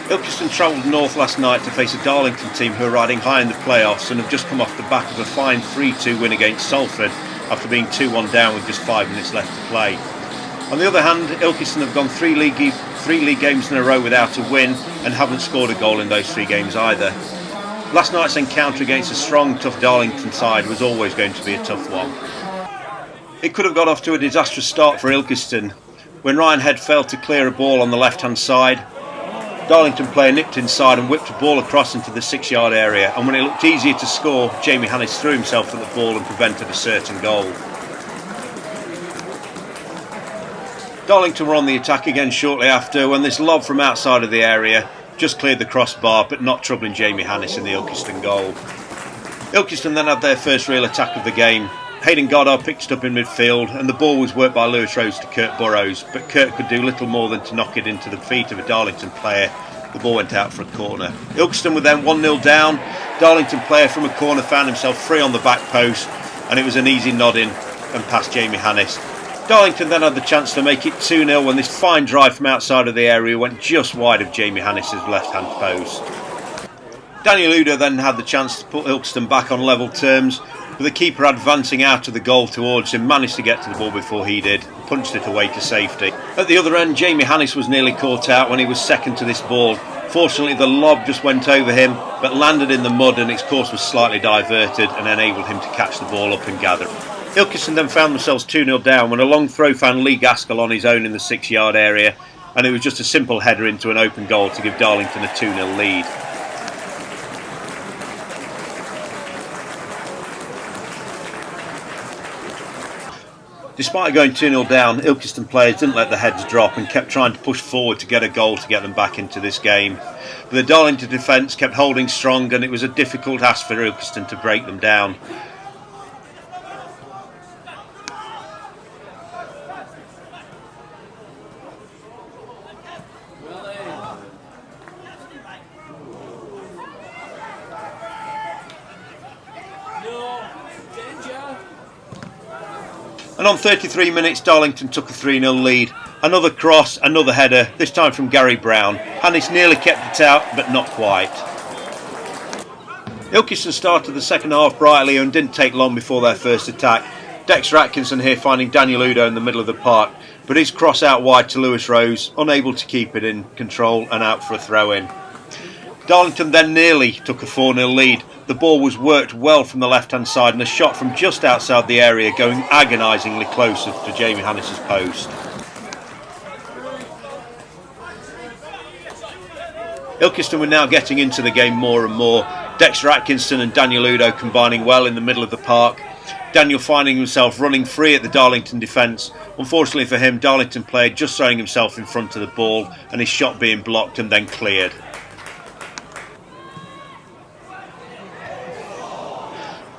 Ilkeston travelled north last night to face a Darlington team who are riding high in the playoffs and have just come off the back of a fine 3-2 win against Salford after being 2-1 down with just 5 minutes left to play. On the other hand, Ilkeston have gone three league games in a row without a win and haven't scored a goal in those 3 games either. Last night's encounter against a strong, tough Darlington side was always going to be a tough one. It could have got off to a disastrous start for Ilkeston. When Ryan Head failed to clear a ball on the left-hand side, Darlington player nipped inside and whipped a ball across into the 6-yard area, and when it looked easier to score, Jamie Hannis threw himself at the ball and prevented a certain goal. Darlington were on the attack again shortly after when this lob from outside of the area just cleared the crossbar, but not troubling Jamie Hannis in the Ilkeston goal. Ilkeston then had their first real attack of the game. Hayden Goddard picked it up in midfield and the ball was worked by Lewis Rose to Kurt Burrows, but Kurt could do little more than to knock it into the feet of a Darlington player. The ball went out for a corner. Ilkeston were then 1-0 down. Darlington player from a corner found himself free on the back post and it was an easy nod in and past Jamie Hannis. Darlington then had the chance to make it 2-0 when this fine drive from outside of the area went just wide of Jamie Hannis' left-hand post. Daniel Udo then had the chance to put Ilkeston back on level terms, but the keeper advancing out of the goal towards him managed to get to the ball before he did, and punched it away to safety. At the other end, Jamie Hannis was nearly caught out when he was second to this ball. Fortunately, the lob just went over him, but landed in the mud and its course was slightly diverted and enabled him to catch the ball up and gather. Ilkeston then found themselves 2-0 down when a long throw found Lee Gaskell on his own in the 6-yard area, and it was just a simple header into an open goal to give Darlington a 2-0 lead. Despite going 2-0 down, Ilkeston players didn't let the heads drop and kept trying to push forward to get a goal to get them back into this game. But the Darlington defence kept holding strong and it was a difficult task for Ilkeston to break them down. And on 33 minutes, Darlington took a 3-0 lead. Another cross, another header, this time from Gary Brown. Hannis nearly kept it out, but not quite. Ilkeston started the second half brightly and didn't take long before their first attack. Dexter Atkinson here finding Daniel Udo in the middle of the park, but his cross out wide to Lewis Rose, unable to keep it in control and out for a throw-in. Darlington then nearly took a 4-0 lead. The ball was worked well from the left-hand side and a shot from just outside the area going agonisingly close to Jamie Hannis' post. Ilkeston were now getting into the game more and more. Dexter Atkinson and Daniel Udo combining well in the middle of the park. Daniel finding himself running free at the Darlington defence. Unfortunately for him, Darlington player just throwing himself in front of the ball and his shot being blocked and then cleared.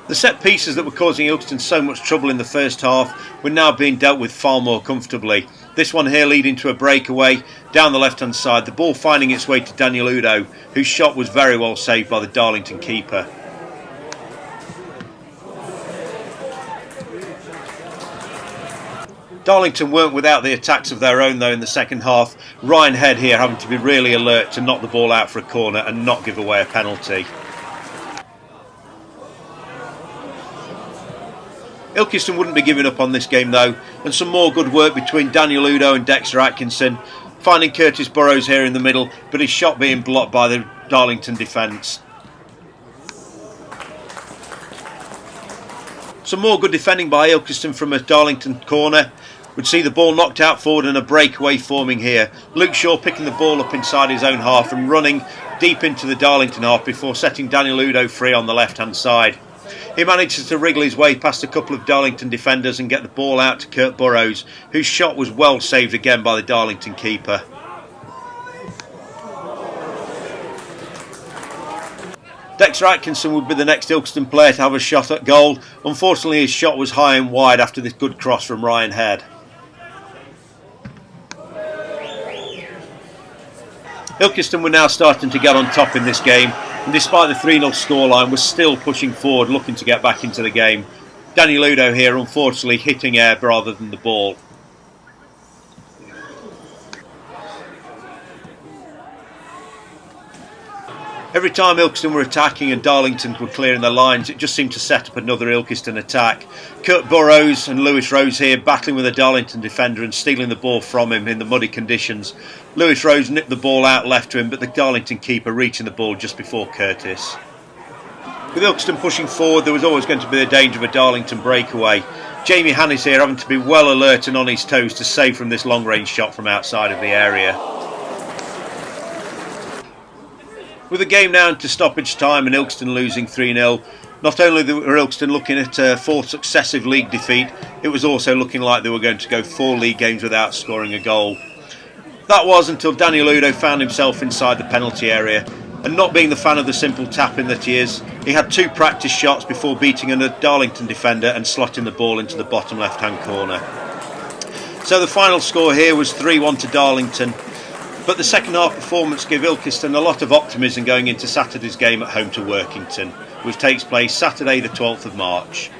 The set pieces that were causing Ilkeston so much trouble in the first half were now being dealt with far more comfortably. This one here leading to a breakaway down the left hand side, the ball finding its way to Daniel Udo, whose shot was very well saved by the Darlington keeper. Darlington weren't without the attacks of their own though in the second half. Ryan Head here having to be really alert to knock the ball out for a corner and not give away a penalty. Ilkeston wouldn't be giving up on this game though, and some more good work between Daniel Udo and Dexter Atkinson, finding Curtis Burrows here in the middle, but his shot being blocked by the Darlington defence. Some more good defending by Ilkeston from a Darlington corner would see the ball knocked out forward and a breakaway forming here. Luke Shaw picking the ball up inside his own half and running deep into the Darlington half before setting Daniel Udo free on the left hand side. He manages to wriggle his way past a couple of Darlington defenders and get the ball out to Kurt Burrows, whose shot was well saved again by the Darlington keeper. Dexter Atkinson would be the next Ilkeston player to have a shot at goal. Unfortunately, his shot was high and wide after this good cross from Ryan Head. Ilkeston were now starting to get on top in this game, and despite the 3-0 scoreline was still pushing forward looking to get back into the game. Daniel Udo here unfortunately hitting air rather than the ball. Every time Ilkeston were attacking and Darlington were clearing their lines, it just seemed to set up another Ilkeston attack. Kurt Burrows and Lewis Rose here battling with a Darlington defender and stealing the ball from him in the muddy conditions. Lewis Rose nipped the ball out left to him, but the Darlington keeper reaching the ball just before Curtis. With Ilkeston pushing forward, there was always going to be the danger of a Darlington breakaway. Jamie Hannis here having to be well alert and on his toes to save from this long-range shot from outside of the area. With the game now into stoppage time and Ilkeston losing 3-0, not only were Ilkeston looking at a fourth successive league defeat, it was also looking like they were going to go 4 league games without scoring a goal. That was until Daniel Udo found himself inside the penalty area, and not being the fan of the simple tap-in that he is, he had 2 practice shots before beating a Darlington defender and slotting the ball into the bottom left-hand corner. So the final score here was 3-1 to Darlington. But the second half performance gave Ilkeston a lot of optimism going into Saturday's game at home to Workington, which takes place Saturday the 12th of March.